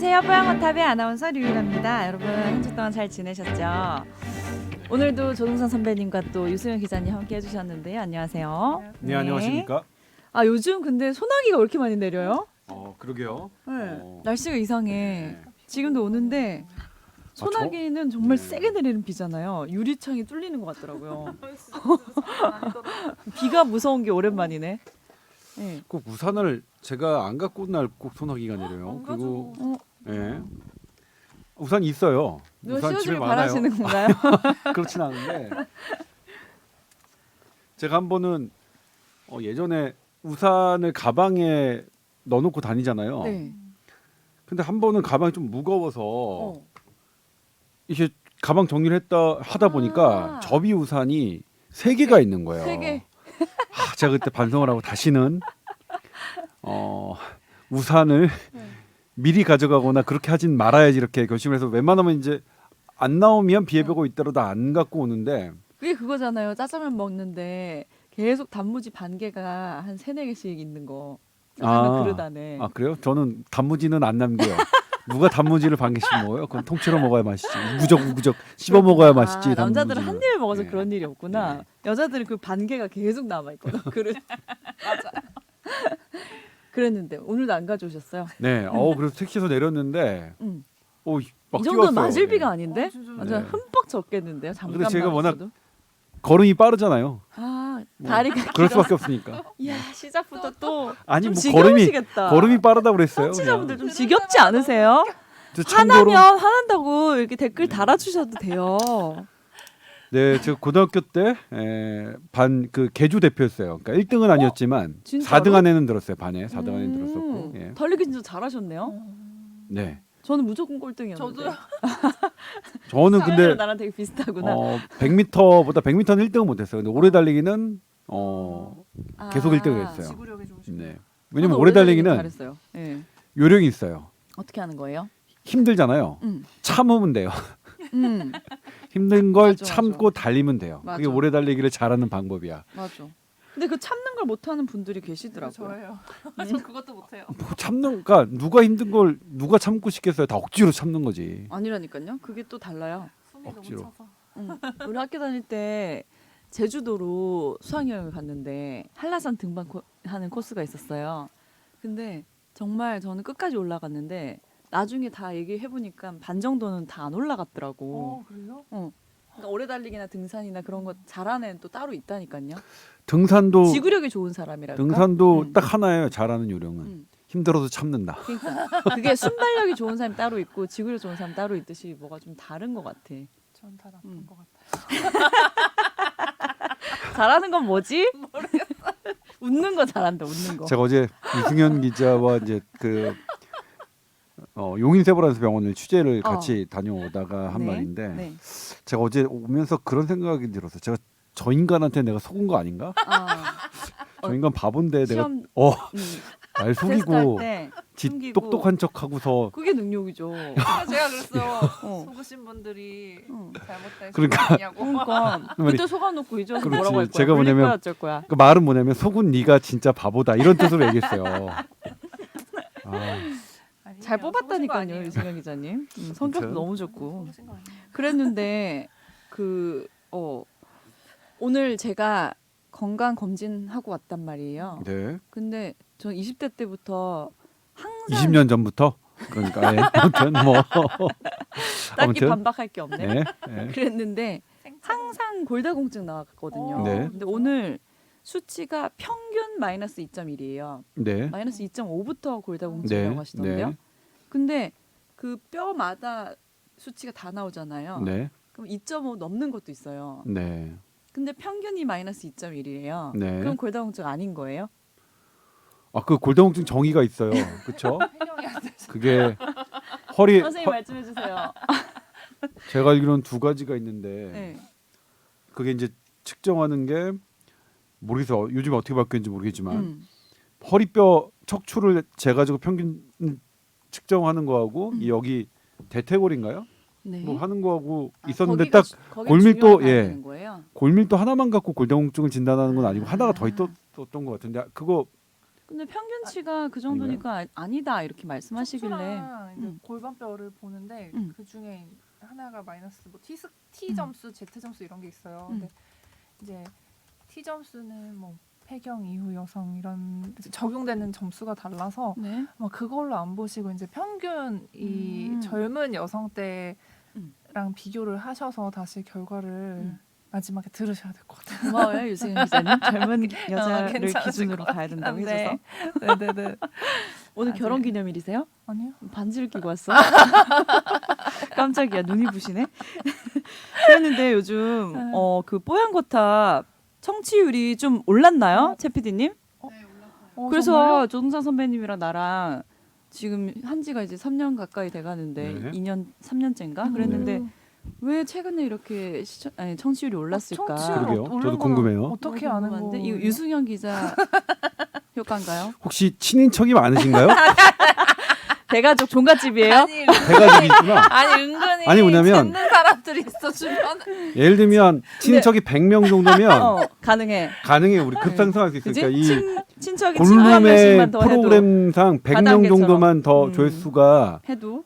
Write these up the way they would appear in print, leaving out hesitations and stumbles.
안녕하세요. 뽀양거탑의 아나운서 류일합니다. 여러분 한 주 동안 잘 지내셨죠? 오늘도 조동선 선배님과 또 유수영 기자님 함께 해주셨는데요. 안녕하세요. 네, 안녕하십니까? 아 요즘 근데 소나기가 왜 이렇게 많이 내려요? 그러게요. 네. 날씨가 이상해. 네. 지금도 오는데 소나기는 정말 네. 세게 내리는 비잖아요. 유리창이 뚫리는 것 같더라고요. 비가 무서운 게 오랜만이네. 네. 꼭 우산을 제가 안 갖고 온 날 꼭 소나기가 내려요. 그리고 예. 우산이 있어요. 누가 우산 집에 씌워주길 많아요. 바라시는 건가요? 그렇진 않은데 제가 한 번은 예전에 우산을 가방에 넣어놓고 다니잖아요. 네. 근데 한 번은 가방이 좀 무거워서 어. 이게 가방 정리를 하다 보니까 아. 접이 우산이 3개가 있는 거예요. 3개. 제가 그때 반성을 하고 다시는 우산을 미리 가져가거나 그렇게 하진 말아야지 이렇게 결심을 해서 웬만하면 이제 안 나오면 비 예보가 있더라도 안 갖고 오는데 그게 그거잖아요. 짜장면 먹는데 계속 단무지 반 개가 한 3-4개씩 있는 거. 짜장면 그릇 안에. 아 그래요? 저는 단무지는 안 남겨요. 누가 단무지를 반 개씩 먹어요? 그건 통째로 먹어야 맛있지. 우구적 씹어 먹어야 맛있지. 남자들은 한 입에 먹어서 네. 그런 일이 없구나. 네. 여자들은 그 반 개가 계속 남아 있거든. 그릇. 맞아. 그랬는데 오늘도 안 가져오셨어요? 네. 그래서 택시에서 내렸는데 응. 막 이 정도는 뛰어왔어요. 맞을 네. 비가 아닌데? 완전 네. 흠뻑 젖겠는데요. 잠깐만. 근데 제가 워낙 있어도? 걸음이 빠르잖아요. 다리가 그럴 길어서. 수밖에 없으니까. 이야 시작부터 또 아니 좀 뭐 지겨우시겠다. 걸음이 빠르다고 그랬어요. 청취자분들 그냥. 좀 지겹지 않으세요? 저 참고로 화나면 화난다고 이렇게 댓글 달아주셔도 돼요. 네, 제가 고등학교 때 반 그 개주 대표였어요. 그러니까 1등은 아니었지만 진짜로? 4등 안에는 들었어요. 반에 4등 안에는 들었었고. 예. 달리기 진짜 잘하셨네요. 네. 저는 무조건 꼴등이었는데. 저도요. 저는 근데 근데 나랑 되게 비슷하구나. 100m보다 100m는 1등은 못했어요. 근데 오래 달리기는 계속 1등을 했어요. 지구력이 좋으시고. 네. 왜냐면 저도 오래 달리기는 잘했어요. 네. 요령이 있어요. 어떻게 하는 거예요? 힘들잖아요. 참으면 돼요. 힘든 걸 맞아, 참고 달리면 돼요. 그게 맞아. 오래 달리기를 잘하는 방법이야. 맞아. 근데 그 참는 걸 못하는 분들이 계시더라고요. 저예요. 저 그것도 못해요. 뭐 참는, 그러니까 누가 힘든 걸 누가 참고 싶겠어요. 다 억지로 참는 거지. 아니라니까요. 그게 또 달라요. 숨이 억지로. 너무 차서. 우리 학교 다닐 때 제주도로 수학여행을 갔는데 한라산 등반하는 코스가 있었어요. 근데 정말 저는 끝까지 올라갔는데 나중에 다 얘기해 보니까 반 정도는 다 안 올라갔더라고. 그래요? 그러니까 오래 달리기나 등산이나 그런 거 잘하는 애는 또 따로 있다니까요. 등산도 지구력이 좋은 사람이랄까. 등산도 딱 하나예요. 잘하는 요령은 음. 힘들어도 참는다. 그러니까 그게 순발력이 좋은 사람이 따로 있고 지구력 좋은 사람 따로 있듯이 뭐가 좀 다른 것 같아. 전 다 나쁜 것 같아요. 잘하는 건 뭐지? 모르겠어. 웃는 거 잘한다. 웃는 거. 제가 어제 이승현 기자와 이제 그 용인세브란스 병원을 취재를 같이 다녀오다가 한 네, 말인데 네. 제가 어제 오면서 그런 생각이 들었어요. 제가 저 인간한테 내가 속은 거 아닌가? 저 인간 바본데 내가 시험 날 테스트할 속이고 때 지 숨기고. 똑똑한 척하고서 그게 능력이죠. 제가 그랬어요. 어. 속으신 분들이 응. 잘못된 그러니까. 시간이냐고. 그러니까 그 말이- 그때 속아놓고 이제 와서 그렇지. 뭐라고 할 거야? 제가 물릴 뭐냐면- 거야, 어쩔 거야? 그 말은 뭐냐면 속은 네가 진짜 바보다 이런 뜻으로 얘기했어요. 아니에요. 잘 속으신 거 뽑았다니까요, 아니에요. 유승현 기자님. 성격도 그쵸? 너무 좋고. 속으신 거 아니에요. 그랬는데 오늘 제가 건강 검진 하고 왔단 말이에요. 네. 근데 전 20대 때부터 항상 20년 전부터 그러니까 아무튼 뭐 딱히 아무튼 반박할 게 없네. 네. 네. 그랬는데 생차. 항상 골다공증 나왔거든요. 네. 근데 오늘 수치가 평균 마이너스 2.1이에요. 네. 마이너스 2.5부터 골다공증이라고 네. 하시던데요. 네. 근데 그 뼈마다 수치가 다 나오잖아요. 네. 그럼 2.5 넘는 것도 있어요. 네. 근데 평균이 마이너스 2.1이래요. 네. 그럼 골다공증 아닌 거예요? 그 골다공증 정의가 있어요. 그렇죠? 해명이 안 돼서. 그게 허리 선생님 말씀해 주세요. 제가 알기로는 2가지가 있는데 네. 그게 이제 측정하는 게 모르겠어요. 요즘 어떻게 바뀌었는지 모르겠지만 음. 허리뼈 척추를 재가지고 평균 측정하는 거하고 이 여기 대퇴골인가요? 네. 뭐 하는 거하고 아, 있었는데 거기가 딱 거기가 골밀도, 중요하다는 예. 거예요? 골밀도 하나만 갖고 골다공증을 진단하는 건 아니고 하나가 더 있었던 것 같은데 그거 근데 평균치가 그 정도니까 아니다 이렇게 말씀하시길래 척추랑 이제 음. 골반뼈를 보는데 음. 그 중에 하나가 마이너스 뭐 T 점수, Z 점수 이런 게 있어요. 근데 이제 T 점수는 뭐 폐경 이후 여성 이런 적용되는 점수가 달라서 네. 막 그걸로 안 보시고 이제 평균 이 젊은 여성 때랑 비교를 하셔서 다시 결과를 마지막에 들으셔야 될 것 같아요. 고마워요 유승현 기자님. 젊은 여자를 괜찮으실 기준으로 것 봐야 된다고 같은데. 해줘서. 네네네. 오늘 아직- 결혼 기념일이세요? 아니요. 반지를 끼고 왔어? 깜짝이야 눈이 부시네. 그랬는데 요즘 그 뽀얀거탑 청취율이 좀 올랐나요, 최 PD님? 그래서 정말요? 조동찬 선배님이랑 나랑 지금 한지가 이제 3년 가까이 돼가는데 네. 2년 3년째인가 그랬는데 왜 최근에 이렇게 청취율이 올랐을까? 청취율 그러게요. 오른 저도 거는 궁금해요. 어떻게 너무 아는 궁금한데? 거예요? 이거 유승현 기자 효과인가요? 혹시 친인척이 많으신가요? 대가족 종갓집이에요? 아니, 대가족이 있구나. 아니 은근히 아니, 뭐냐면- 찾는 사람들이 있어 주변에. 예를 들면 친인척이 100명 정도면 가능해. 가능해. 우리 급상승할 수 그지? 있으니까 이 친척이 친구 한 골룸의 명씩만 더 해도 프로그램상 100명 바닥에처럼. 정도만 더 조회수가 해도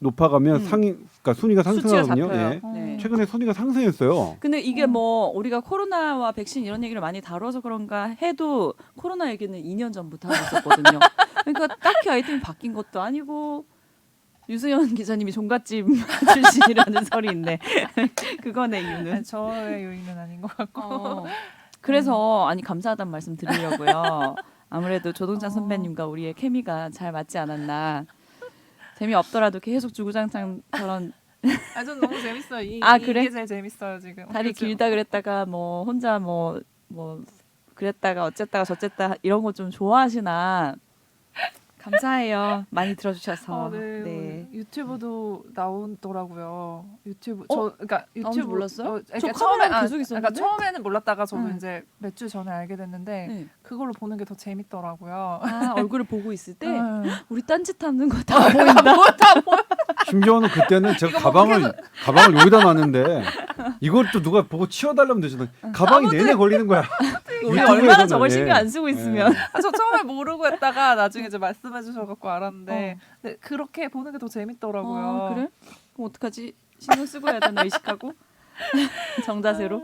높아가면 그러니까 순위가 수치가 상승하거든요. 잡혀요. 예. 네. 최근에 순위가 상승했어요. 근데 이게 뭐 우리가 코로나와 백신 이런 얘기를 많이 다뤄서 그런가 해도 코로나 얘기는 2년 전부터 하고 있었거든요. 그러니까 딱히 아이템이 바뀐 것도 아니고 유승현 기자님이 종갓집 출신이라는 설이 있네. 그거네 이유는. 아니, 저의 요인은 아닌 것 같고. 그래서 아니 감사하다는 말씀 드리려고요. 아무래도 조동찬 선배님과 우리의 케미가 잘 맞지 않았나. 재미없더라도 계속 주구장창 저런 아, 전 너무 재밌어요. 그래? 이게 제일 재밌어요 지금. 다리 그죠? 길다 그랬다가 뭐 혼자 뭐 그랬다가 어쨌다가 저쨌다 이런 거 좀 좋아하시나 감사해요. 많이 들어주셔서. 네. 유튜브도 나오더라고요. 유튜브 어? 그러니까 나온지 유튜브 몰랐어요? 그러니까 저 카메라 처음에 계속 있었는데? 그러니까 처음에는 몰랐다가 저도 응. 이제 몇 주 전에 알게 됐는데 네. 그걸로 보는 게 더 재밌더라고요. 아 얼굴을 보고 있을 때 응. 우리 딴짓하는 거 다 보인다. 심지어는 그때는 제가 이거 가방을 여기다 놨는데 이걸 또 누가 보고 치워달라면 되잖아. 가방이 내내 걸리는 거야. 우리 유튜브에서는, 얼마나 저걸 예. 신경 안 쓰고 있으면. 아, 저 처음에 모르고 했다가 나중에 이제 말씀해 주셔갖고 알았는데 근데 그렇게 보는 게 더 재밌더라고요. 그래? 그럼 어떡하지? 신경 쓰고 해야 되나 의식하고 정자세로.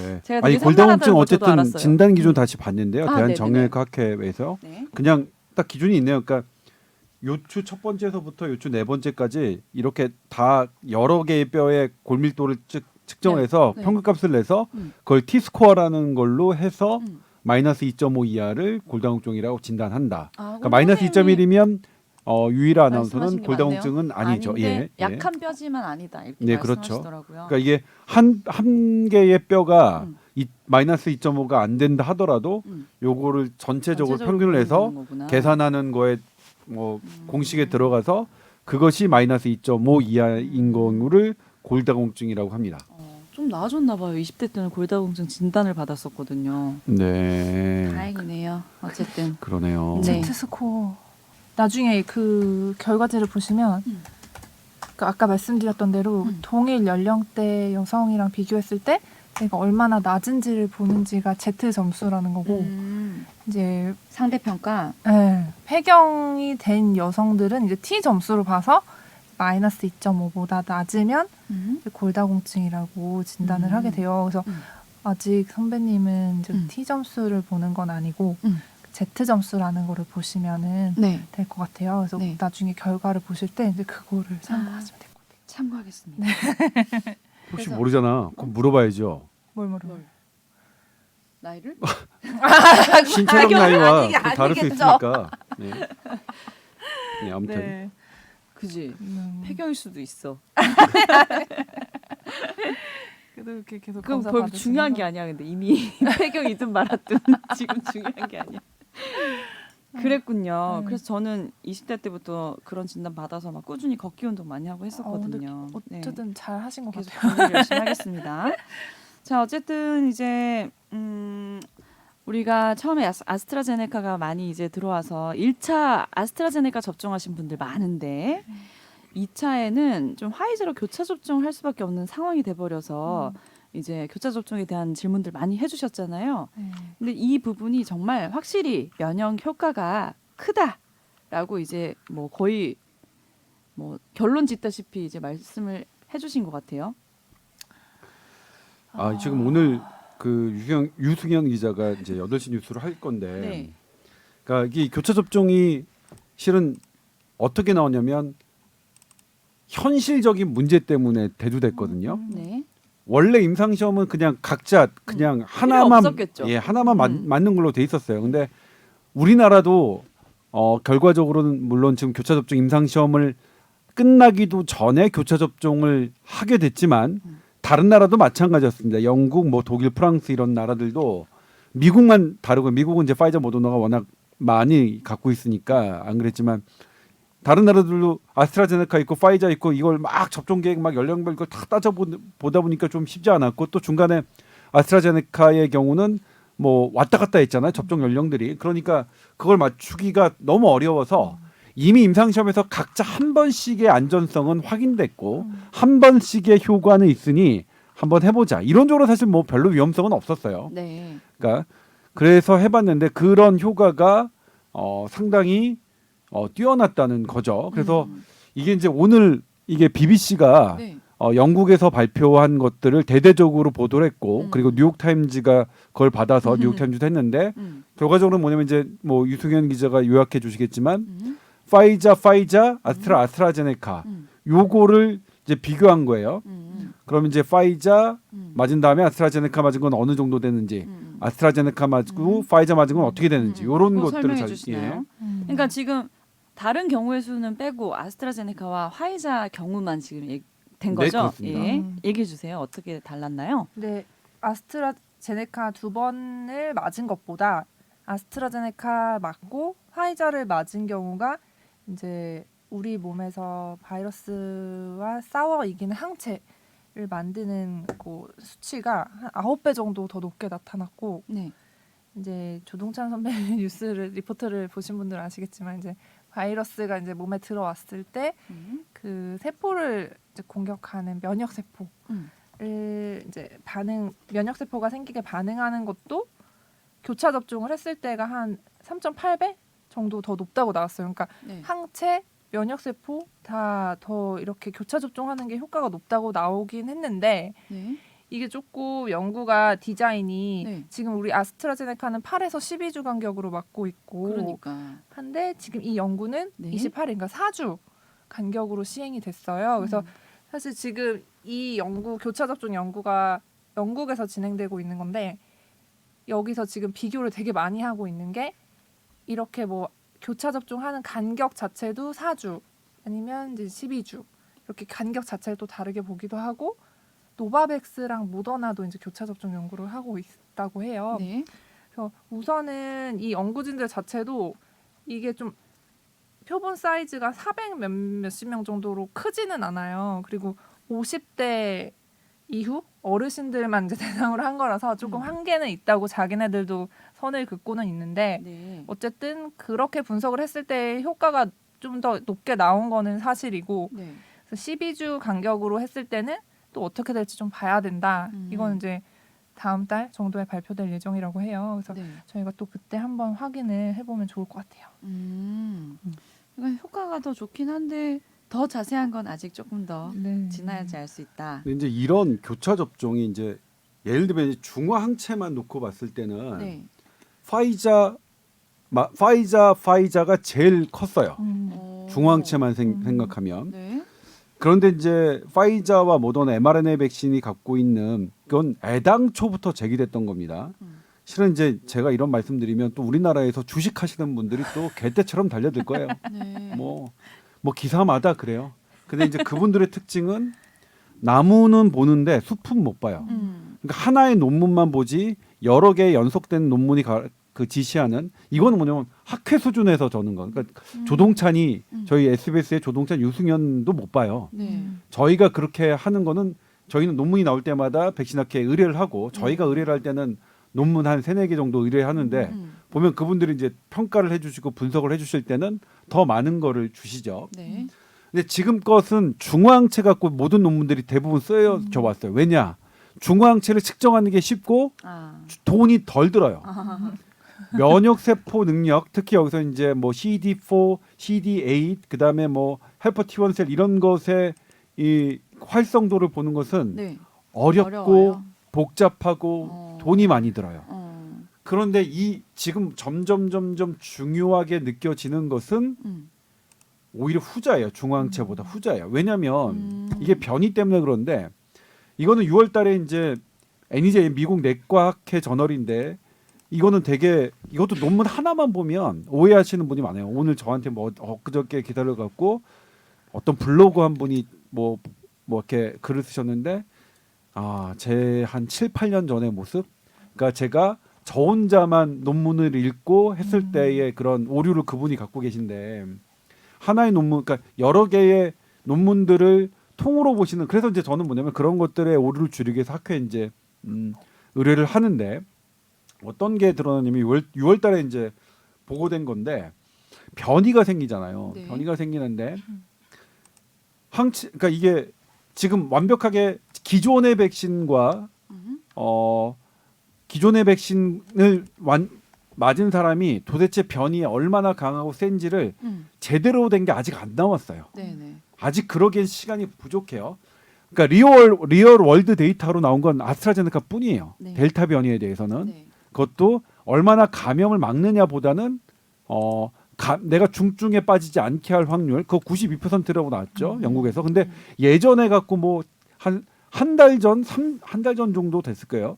예. 제가 아니 되게 골다공증 산만하다는 거 저도 어쨌든 알았어요. 진단 기준 다시 봤는데요. 아, 대한정형외과학회에서 네. 그냥 딱 기준이 있네요. 그러니까 요추 첫 번째서부터 요추 네 번째까지 이렇게 다 여러 개의 뼈의 골밀도를 측정해서 네. 네. 평균값을 내서 음. 그걸 T-스코어라는 걸로 해서 음. 마이너스 2.5 이하를 골다공증이라고 진단한다. 아, 그러니까 마이너스 2.1이면 유일아 아나운서는 말씀하신 게 골다공증은 맞네요. 아니죠. 아닌데 예. 약한 뼈지만 아니다 이렇게 네, 그렇죠. 말씀하시더라고요. 그러니까 이게 한 개의 뼈가 음. 마이너스 2.5가 안 된다 하더라도 요거를 전체적으로 평균을 해서 보는 거구나. 계산하는 거에 뭐 공식에 들어가서 그것이 마이너스 2.5 이하인 거를 골다공증이라고 합니다. 좀 나아졌나 봐요. 20대 때는 골다공증 진단을 받았었거든요. 네. 다행이네요. 어쨌든 그러네요. 네. Z스코어 나중에 그 결과지를 보시면 그 아까 말씀드렸던 대로 동일 연령대 여성이랑 비교했을 때 내가 얼마나 낮은지를 보는지가 Z 점수라는 거고 이제 상대 평가. 폐경이 된 여성들은 이제 T 점수로 봐서 마이너스 2.5보다 낮으면 이제 골다공증이라고 진단을 하게 돼요. 그래서 아직 선배님은 이제 T 점수를 보는 건 아니고 Z 점수라는 거를 보시면은 네. 될 것 같아요. 그래서 네. 나중에 결과를 보실 때 이제 그거를 참고하시면 될 것 같아요. 참고하겠습니다. 혹시 그래서- 모르잖아. 그럼 물어봐야죠. 뭘 모르? 나이를? 신체적 나이와 아니, 그 다를 수 아니겠죠. 있으니까. 네. 네, 아무튼 네. 그지. 폐경일 수도 있어. 그래도 이렇게 계속 그럼 검사 별 받으시면 중요한 게 아니야. 근데 이미 폐경이든 말았든 지금 중요한 게 아니야. 그랬군요. 네. 그래서 저는 20대 때부터 그런 진단 받아서 막 꾸준히 걷기 운동 많이 하고 했었거든요. 네. 어쨌든 잘 하신 것 계속 같아요. 관리 열심히 하겠습니다. 자, 어쨌든 이제 우리가 처음에 아스트라제네카가 많이 이제 들어와서 1차 아스트라제네카 접종하신 분들 많은데 2차에는 좀 화이자로 교차 접종할 수밖에 없는 상황이 돼버려서 이제 교차 접종에 대한 질문들 많이 해주셨잖아요. 네. 근데 이 부분이 정말 확실히 면역 효과가 크다라고 이제 뭐 거의 뭐 결론 짓다시피 이제 말씀을 해주신 것 같아요. 지금 오늘 그 유승현 기자가 이제 8시 뉴스를 할 건데, 네. 그러니까 이 교차 접종이 실은 어떻게 나오냐면 현실적인 문제 때문에 대두됐거든요. 네. 원래 임상 시험은 그냥 각자 그냥 필요 하나만 없었겠죠. 하나만 맞는 걸로 돼 있었어요. 근데 우리나라도 결과적으로는 물론 지금 교차 접종 임상 시험을 끝나기도 전에 교차 접종을 하게 됐지만 다른 나라도 마찬가지였습니다. 영국, 뭐 독일, 프랑스 이런 나라들도 미국만 다르고 미국은 이제 파이저 모더나가 워낙 많이 갖고 있으니까 안 그랬지만 다른 나라들도 아스트라제네카 있고 파이자 있고 이걸 막 접종 계획 막 연령별 이걸 다 따져 보다 보니까 좀 쉽지 않았고 또 중간에 아스트라제네카의 경우는 뭐 왔다 갔다 했잖아요. 접종 연령들이. 그러니까 그걸 맞추기가 너무 어려워서 이미 임상시험에서 각자 한 번씩의 안전성은 확인됐고 한 번씩의 효과는 있으니 한번 해보자. 이론적으로 사실 뭐 별로 위험성은 없었어요. 네. 그러니까 그래서 해봤는데 그런 효과가 상당히 뛰어났다는 거죠. 그래서 이게 이제 오늘 이게 BBC가 네. 영국에서 발표한 것들을 대대적으로 보도를 했고 그리고 뉴욕타임즈가 그걸 받아서 뉴욕타임즈도 했는데 결과적으로 뭐냐면 이제 뭐 유승현 기자가 요약해 주시겠지만 파이자, 아스트라제네카 요거를 이제 비교한 거예요. 그러면 이제 파이자 맞은 다음에 아스트라제네카 맞은 건 어느 정도 되는지, 아스트라제네카 맞고 파이자 맞은 건 어떻게 되는지 이런 그거 것들을 설명해 잘 주시나요? 그러니까 지금 다른 경우의 수는 빼고 아스트라제네카와 화이자 경우만 지금 된 네, 거죠? 그렇습니다. 예. 얘기해 주세요. 어떻게 달랐나요? 네, 아스트라제네카 2번을 맞은 것보다 아스트라제네카 맞고 화이자를 맞은 경우가 이제 우리 몸에서 바이러스와 싸워 이기는 항체를 만드는 그 수치가 한 9배 정도 더 높게 나타났고 네. 이제 조동찬 선배 뉴스를 리포트를 보신 분들은 아시겠지만 이제 바이러스가 이제 몸에 들어왔을 때 그 세포를 이제 공격하는 면역 세포를 이제 면역 세포가 생기게 반응하는 것도 교차 접종을 했을 때가 한 3.8배 정도 더 높다고 나왔어요. 그러니까 네. 항체, 면역 세포 다 더 이렇게 교차 접종하는 게 효과가 높다고 나오긴 했는데 네. 이게 조금 연구가 디자인이 네. 지금 우리 아스트라제네카는 8에서 12주 간격으로 맞고 있고 그러니까. 한데 지금 이 연구는 네. 28일 그러니까 4주 간격으로 시행이 됐어요. 그래서 사실 지금 이 연구 교차 접종 연구가 영국에서 진행되고 있는 건데 여기서 지금 비교를 되게 많이 하고 있는 게 이렇게 뭐 교차 접종하는 간격 자체도 4주 아니면 이제 12주 이렇게 간격 자체를 또 다르게 보기도 하고 노바백스랑 모더나도 이제 교차 접종 연구를 하고 있다고 해요. 네. 그래서 우선은 이 연구진들 자체도 이게 좀 표본 사이즈가 400 몇십 명 정도로 크지는 않아요. 그리고 50대 이후 어르신들만 이제 대상으로 한 거라서 조금 한계는 있다고 자기네들도 선을 긋고는 있는데 네. 어쨌든 그렇게 분석을 했을 때 효과가 좀 더 높게 나온 거는 사실이고 네. 그래서 12주 간격으로 했을 때는 또 어떻게 될지 좀 봐야 된다. 이건 이제 다음 달 정도에 발표될 예정이라고 해요. 그래서 네. 저희가 또 그때 한번 확인을 해보면 좋을 것 같아요. 그러니까 효과가 더 좋긴 한데 더 자세한 건 아직 조금 더 네. 지나야지 알 수 있다. 근데 이제 이런 교차 접종이 이제 예를 들면 이제 중화 항체만 놓고 봤을 때는 네. 파이자가 제일 컸어요. 오. 중화 항체만 생각하면. 네. 그런데 이제 파이자와 모더나 mRNA 백신이 갖고 있는 그건 애당초부터 제기됐던 겁니다. 실은 이제 제가 이런 말씀드리면 또 우리나라에서 주식하시는 분들이 또 개떼처럼 달려들 거예요. 네. 뭐 기사마다 그래요. 근데 이제 그분들의 특징은 나무는 보는데 숲은 못 봐요. 그러니까 하나의 논문만 보지 여러 개의 연속된 논문이 그 지시하는 이거는 뭐냐면 학회 수준에서 저는 거. 그러니까 조동찬이 저희 SBS의 조동찬 유승현도 못 봐요. 네. 저희가 그렇게 하는 거는 저희는 논문이 나올 때마다 백신학회에 의뢰를 하고 저희가 의뢰를 할 때는 논문 한 3-4개 정도 의뢰하는데 보면 그분들이 이제 평가를 해주시고 분석을 해주실 때는 더 많은 거를 주시죠. 네. 근데 지금 것은 중화항체 갖고 모든 논문들이 대부분 쓰여져 왔어요. 왜냐? 중화항체를 측정하는 게 쉽고 아. 돈이 덜 들어요. 면역 세포 능력, 특히 여기서 이제 뭐 CD4, CD8, 그다음에 뭐 헬퍼 T1셀 이런 것의 이 활성도를 보는 것은 네. 어렵고 어려워요. 복잡하고 돈이 많이 들어요. 어. 그런데 이 지금 점점 중요하게 느껴지는 것은 오히려 후자예요. 중화항체보다 후자예요. 왜냐하면 이게 변이 때문에 그런데 이거는 6월달에 이제 NEJ 미국 내과학회 저널인데 이거는 되게 이것도 논문 하나만 보면 오해하시는 분이 많아요. 오늘 저한테 뭐 엊그저께 기다려 갖고 어떤 블로그 한 분이 뭐 이렇게 글을 쓰셨는데 제 한 7, 8년 전의 모습. 그러니까 제가 저 혼자만 논문을 읽고 했을 때의 그런 오류를 그분이 갖고 계신데 하나의 논문, 그러니까 여러 개의 논문들을 통으로 보시는. 그래서 이제 저는 뭐냐면 그런 것들의 오류를 줄이기 위해서 학회에 이제 의뢰를 하는데 어떤 게 드러나냐면 6월 달에 이제 보고된 건데 변이가 생기잖아요. 네. 변이가 생기는데 그러니까 이게 지금 완벽하게 기존의 백신과 기존의 백신을 맞은 사람이 도대체 변이에 얼마나 강하고 센지를 제대로 된 게 아직 안 나왔어요. 네네. 아직 그러기엔 시간이 부족해요. 그러니까 리얼 월드 데이터로 나온 건 아스트라제네카 뿐이에요. 네. 델타 변이에 대해서는. 네. 그것도 얼마나 감염을 막느냐보다는 내가 중증에 빠지지 않게 할 확률 그거 92%라고 나왔죠. 영국에서. 근데 예전에 갖고 뭐 한 달 전, 한 달 전 정도 됐을 거예요.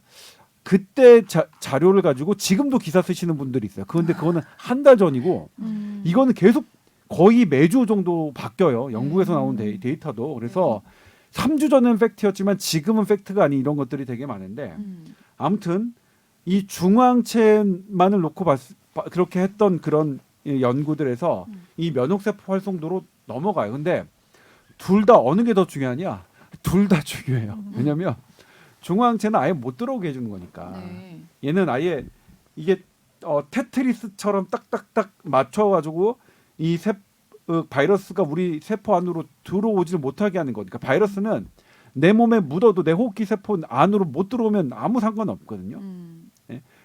그때 자료를 가지고 지금도 기사 쓰시는 분들이 있어요. 그런데 그거는 한 달 전이고 이거는 계속 거의 매주 정도 바뀌어요. 영국에서 나온 데이터도. 그래서 3주 전엔 팩트였지만 지금은 팩트가 아닌 이런 것들이 되게 많은데 아무튼 이 중화항체만을 놓고 그렇게 했던 그런 연구들에서 이 면역세포 활성도로 넘어가요. 근데 둘 다 어느 게 더 중요하냐? 둘 다 중요해요. 왜냐하면 중화항체는 아예 못 들어오게 해주는 거니까. 네. 얘는 아예 이게 테트리스처럼 딱딱딱 맞춰가지고 이 바이러스가 우리 세포 안으로 들어오지를 못하게 하는 거니까. 바이러스는 내 몸에 묻어도 내 호흡기 세포 안으로 못 들어오면 아무 상관없거든요.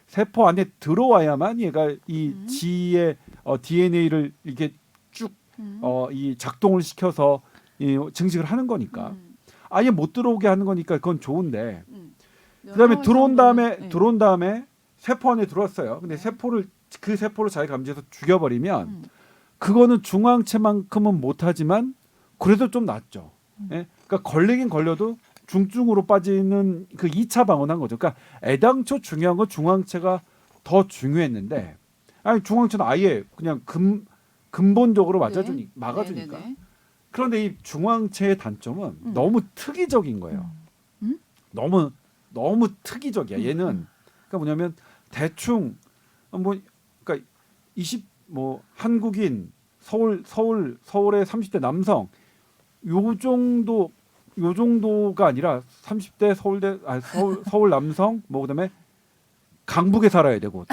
세포 안에 들어와야만 얘가 이 지의 DNA를 이렇게 쭉 이 작동을 시켜서 증식을 하는 거니까. 아예 못 들어오게 하는 거니까 그건 좋은데. 그다음에 들어온 다음에 세포 안에 들어왔어요. 근데 그 세포를 잘 감지해서 죽여버리면 그거는 중화항체만큼은 못하지만 그래도 좀 낫죠. 예? 그러니까 걸리긴 걸려도 중증으로 빠지는 그 2차 방어는 한 거죠. 그러니까 애당초 중요한 건 중화항체가 더 중요했는데 아니 중화항체는 아예 그냥 근본적으로 막아주니까. 네네네. 그런데 이 중화항체의 단점은 너무 특이적인 거예요. 너무 특이적이야. 얘는 그러니까 뭐냐면 대충 그러니까 한국인 서울의 30대 남성 요 정도가 아니라 30대 서울 남성 그다음에 강북에 살아야 되고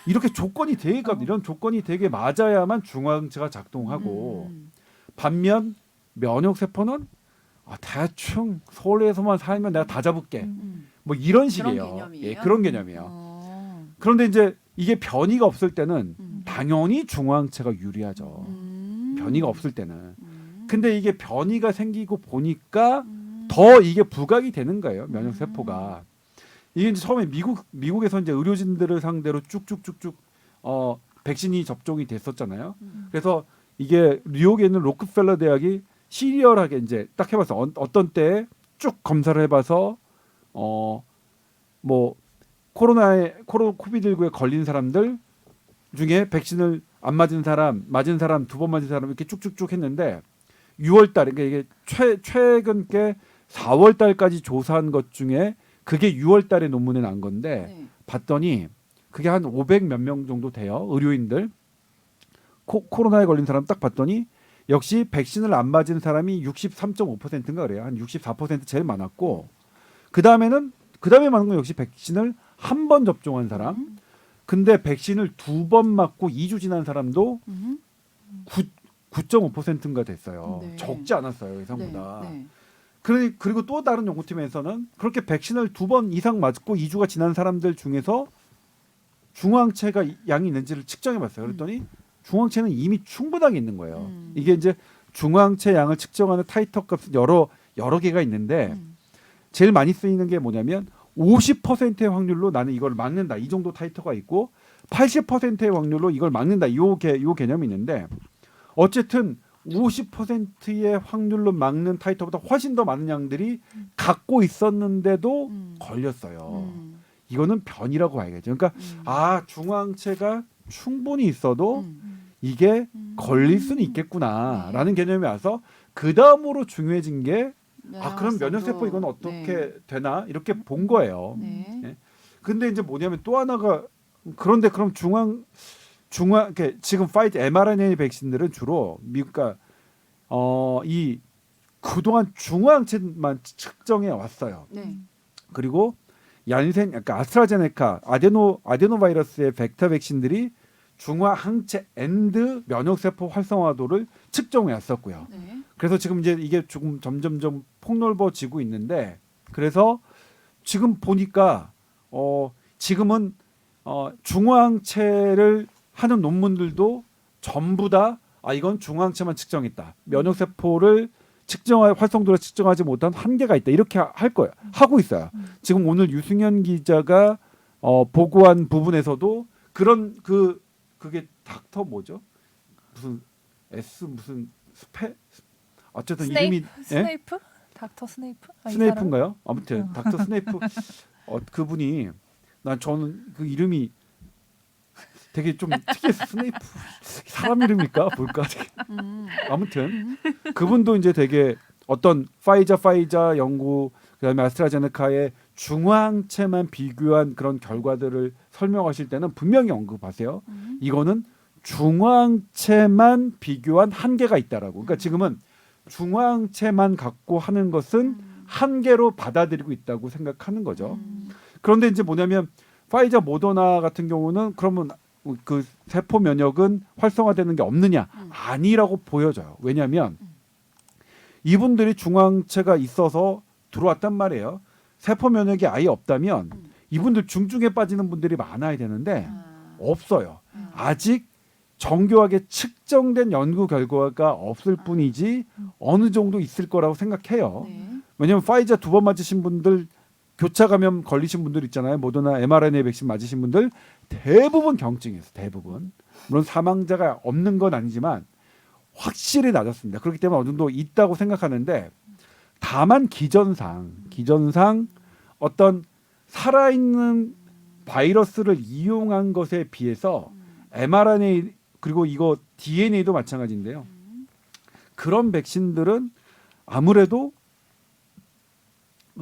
이렇게 조건이 되게 이런 조건이 되게 맞아야만 중화항체가 작동하고 반면 면역 세포는 대충 서울에서만 살면 내가 다 잡을게. 뭐 이런 식이에요. 그런 개념이에요? 예, 그런 개념이에요. 그런데 이제 이게 변이가 없을 때는 당연히 중화항체가 유리하죠. 변이가 없을 때는. 근데 이게 변이가 생기고 보니까 더 이게 부각이 되는 거예요. 면역 세포가. 이게 이제 처음에 미국에서 이제 의료진들을 상대로 쭉쭉쭉쭉 백신이 접종이 됐었잖아요. 그래서 이게 뉴욕에 있는 록펠러 대학이 시리얼하게 이제 딱 해봐서 어떤 때에 쭉 검사를 해봐서 뭐 코비드19에 걸린 사람들 중에 백신을 안 맞은 사람, 맞은 사람, 2번 맞은 사람 이렇게 쭉쭉쭉 했는데 6월달 그러니까 이게 최근 게 4월달까지 조사한 것 중에 그게 6월달에 논문에 난 건데 봤더니 그게 한 500 몇 명 정도 돼요. 의료인들 코로나에 걸린 사람 딱 봤더니 역시 백신을 안 맞은 사람이 63.5%인가 그래요. 한 64% 제일 많았고 그다음에 많은 건 역시 백신을 한 번 접종한 사람. 근데 백신을 2번 맞고 2주 지난 사람도 9.5%인가 됐어요. 네. 적지 않았어요. 예상보다. 네. 그리고 또 다른 연구팀에서는 그렇게 백신을 2번 이상 맞고 2주가 지난 사람들 중에서 중화항체가 양이 있는지를 측정해봤어요. 그랬더니 중화항체는 이미 충분하게 있는 거예요. 이게 이제 중화항체 양을 측정하는 타이터 값은 여러 개가 있는데 제일 많이 쓰이는 게 뭐냐면 50%의 확률로 나는 이걸 막는다. 이 정도 타이터가 있고 80%의 확률로 이걸 막는다. 요 개념이 있는데 어쨌든 50%의 확률로 막는 타이터보다 훨씬 더 많은 양들이 갖고 있었는데도 걸렸어요. 이거는 변이라고 봐야겠죠. 그러니까 중화항체가 충분히 있어도 이게 걸릴 수는 있겠구나라는 개념이 와서 그 다음으로 중요해진 게 그럼 면역세포 이건 어떻게 되나 이렇게 본 거예요. 네. 근데 이제 뭐냐면 또 하나가 그런데 그럼 지금 파이자 mRNA 백신들은 주로 미국과 이 그동안 중화항체만 측정해 왔어요. 네. 그리고 그러니까 아스트라제네카 아데노바이러스의 벡터 백신들이 중화항체 앤드 면역세포 활성화도를 측정해 왔었고요. 네. 그래서 지금 이제 이게 조금 점점점 폭넓어지고 있는데 그래서 지금 보니까 지금은 중화항체를 하는 논문들도 전부 다 이건 중화항체만 측정했다. 면역세포를 활성도를 측정하지 못한 한계가 있다. 이렇게 할 거예요. 하고 있어요. 지금 오늘 유승현 기자가 보고한 부분에서도 그런 그게 닥터 뭐죠? 무슨 무슨 어쨌든 이름이 스네이프? 닥터 스네이프? 스네이프인가요? 아무튼 닥터 스네이프 그분이 저는 그 이름이 되게 좀 특이해서 스네이프 사람 이름일까 볼까 아무튼 그분도 이제 되게 어떤 파이자 연구 그다음에 아스트라제네카의 중화항체만 비교한 그런 결과들을 설명하실 때는 분명히 언급하세요. 이거는 중화항체만 비교한 한계가 있다라고. 그러니까 지금은 중화항체만 갖고 하는 것은 한계로 받아들이고 있다고 생각하는 거죠. 그런데 이제 뭐냐면 파이자 모더나 같은 경우는 그러면 그 세포 면역은 활성화되는 게 없느냐? 아니라고 보여져요. 왜냐하면 이분들이 중화항체가 있어서 들어왔단 말이에요. 세포 면역이 아예 없다면 이분들 중증에 빠지는 분들이 많아야 되는데 없어요. 아직 정교하게 측정된 연구 결과가 없을 뿐이지 어느 정도 있을 거라고 생각해요. 네. 왜냐하면 파이자 2번 맞으신 분들 교차 감염 걸리신 분들 있잖아요. 모더나 mRNA 백신 맞으신 분들 대부분 경증이에요. 대부분. 물론 사망자가 없는 건 아니지만 확실히 낮았습니다. 그렇기 때문에 어느 정도 있다고 생각하는데 다만 기전상 어떤 살아있는 바이러스를 이용한 것에 비해서 mRNA 그리고 이거 DNA도 마찬가지인데요. 그런 백신들은 아무래도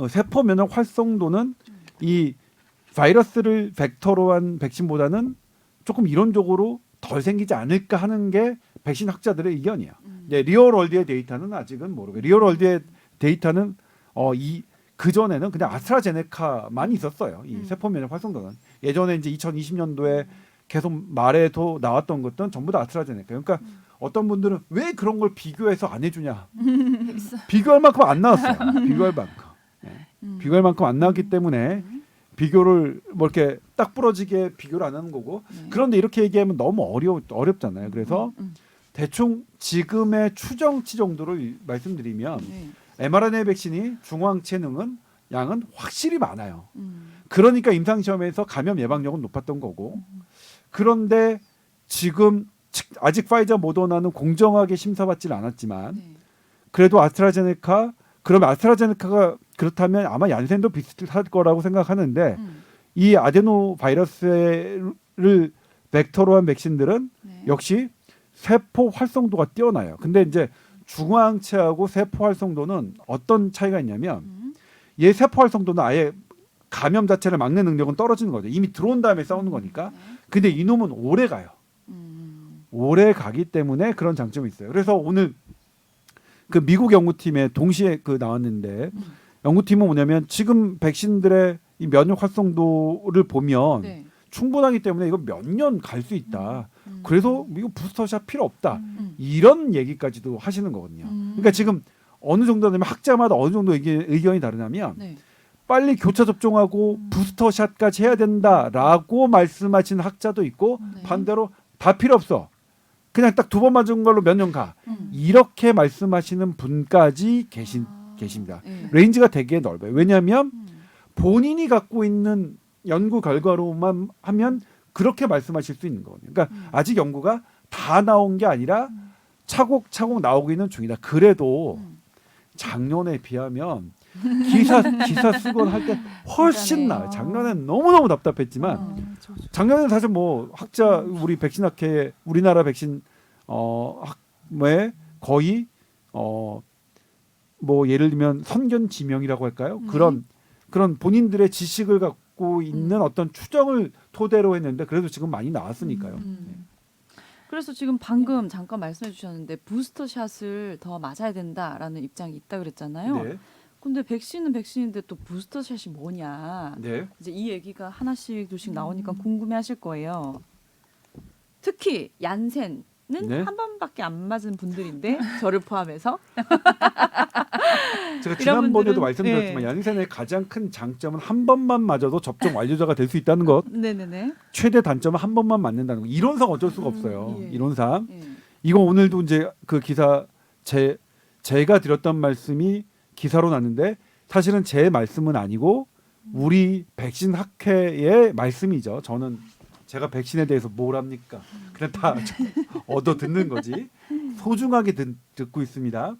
세포 면역 활성도는 이 바이러스를 벡터로 한 백신보다는 조금 이론적으로 덜 생기지 않을까 하는 게 백신 학자들의 의견이에요. 리얼월드의 데이터는 아직은 모르고 리얼월드의 데이터는 그 전에는 그냥 아스트라제네카만 있었어요. 이 세포 면역 활성도는 예전에 이제 2020년도에 계속 말에도 나왔던 것들은 전부 다 아스트라제네카. 그러니까 어떤 분들은 왜 그런 걸 비교해서 안 해주냐? 비교할 만큼 안 나왔어요. 비교할 만큼 안 나왔기 때문에 비교를 뭐 이렇게 딱 부러지게 비교를 안 하는 거고. 그런데 이렇게 얘기하면 너무 어렵잖아요. 그래서 대충 지금의 추정치 정도로 말씀드리면 mRNA 백신이 중화항체 양은 확실히 많아요. 그러니까 임상시험에서 감염 예방력은 높았던 거고. 그런데 지금 아직 파이자 모더나는 공정하게 심사받지는 않았지만 그래도 그러면 아스트라제네카가 그렇다면 아마 얀센도 비슷할 거라고 생각하는데 이 아데노 바이러스를 벡터로 한 백신들은 역시 세포 활성도가 뛰어나요. 근데 이제 중화항체하고 세포 활성도는 어떤 차이가 있냐면 얘 세포 활성도는 아예 감염 자체를 막는 능력은 떨어지는 거죠. 이미 들어온 다음에 싸우는 거니까. 근데 이놈은 오래 가요. 오래 가기 때문에 그런 장점이 있어요. 그래서 오늘 그 미국 연구팀에 동시에 나왔는데 연구팀은 뭐냐면 지금 백신들의 이 면역 활성도를 보면 충분하기 때문에 이거 몇 년 갈 수 있다. 그래서 이거 부스터샷 필요 없다. 이런 얘기까지도 하시는 거거든요. 그러니까 지금 어느 정도냐면 학자마다 어느 정도 의견이 다르냐면 네. 빨리 교차 접종하고 부스터샷까지 해야 된다라고 말씀하시는 학자도 있고 네. 반대로 다 필요 없어. 그냥 딱 2번 맞은 걸로 몇 년 가. 음. 이렇게 말씀하시는 분까지 계십니다. 네. 레인지가 되게 넓어요. 왜냐하면 음. 본인이 갖고 있는 연구 결과로만 하면 그렇게 말씀하실 수 있는 거거든요. 그러니까 아직 연구가 다 나온 게 아니라 차곡차곡 나오고 있는 중이다. 그래도 작년에 비하면 기사 쓰곤 할 때 훨씬 진짜네. 나아요. 작년엔 너무너무 답답했지만 작년에는 사실 뭐 학자 우리 백신 학회 우리나라 백신 학회 거의 뭐 예를 들면 선견 지명이라고 할까요? 그런 본인들의 지식을 갖고 있는 어떤 추정을 토대로 했는데 그래도 지금 많이 나왔으니까요. 그래서 지금 방금 잠깐 말씀해 주셨는데 부스터샷을 더 맞아야 된다라는 입장이 있다 그랬잖아요. 네. 근데 백신은 백신인데 또 부스터샷이 뭐냐. 네. 이제 이 얘기가 하나씩 둘씩 나오니까 궁금해하실 거예요. 특히 얀센은 네. 한 번밖에 안 맞은 분들인데 저를 포함해서 제가 이런 지난번에도 분들은- 말씀드렸지만 네. 얀센의 가장 큰 장점은 한 번만 맞아도 접종 완료자가 될 수 있다는 것. 네네네. 최대 단점은 한 번만 맞는다는 거. 이론상 어쩔 수가 없어요. 예. 이론상. 예. 이거 오늘도 이제 그 기사 제가 드렸던 말씀이 기사로 났는데 사실은 제 말씀은 아니고 우리 백신 학회의 말씀이죠. 저는 제가 백신에 대해서 뭘 합니까? 그냥 다 얻어 듣는 거지. 소중하게 듣고 있습니다.